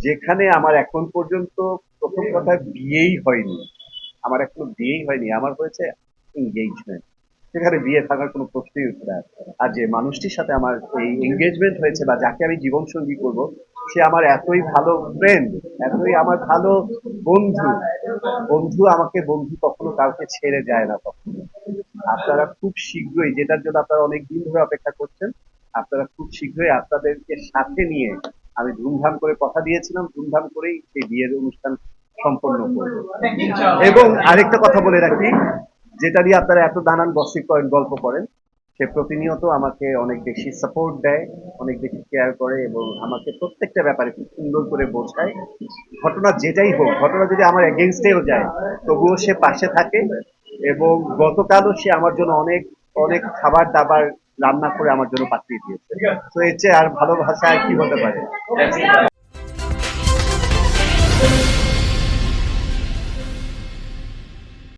যেখানে আমার এখন পর্যন্ত প্রথম কথা বিয়েই হয়নি, আমার এখনো বিয়েই হয়নি, আমার হয়েছে এঙ্গেজমেন্ট। সেখানে বিয়ে থাকার কোনো প্রশ্নই উঠে না। আর যে মানুষটির সাথে আমার এই এঙ্গেজমেন্ট হয়েছে বা যাকে আমি জীবন সঙ্গী করব, সে আমার এতই ভালো ফ্রেন্ড, এতই আমার ভালো বন্ধু। বন্ধু আমাকে, বন্ধু কখনো কাউকে ছেড়ে যায় না কখনো। আপনারা খুব শীঘ্রই, যেটার জন্য আপনারা অনেক দিন ধরে অপেক্ষা করছেন, আপনারা খুব শীঘ্রই আপনাদেরকে সাথে নিয়ে, আমি ধুমধাম করে কথা দিয়েছিলাম, ধুমধাম করেই সেই বিয়ের অনুষ্ঠান সম্পন্ন করব। এবং আরেকটা কথা বলে রাখি, যেটা নিয়ে আপনারা এত নানান গসিপ করেন, গল্প করেন, সে প্রতিনিয়ত আমাকে অনেক বেশি সাপোর্ট দেয়, অনেক বেশি কেয়ার করে এবং আমাকে প্রত্যেকটা ব্যাপারে খুব সুন্দর করে বোঝায়। ঘটনা যেটাই হোক, ঘটনা যদি আমার এগেনস্টেও যায়, তবুও সে পাশে থাকে। এবং গতকালও সে আমার জন্য অনেক অনেক খাবার দাবার রান্না করে আমার জন্য পাঠিয়ে দিয়েছে। তো এর চেয়ে আর ভালোবাসা আর কি হতে পারে।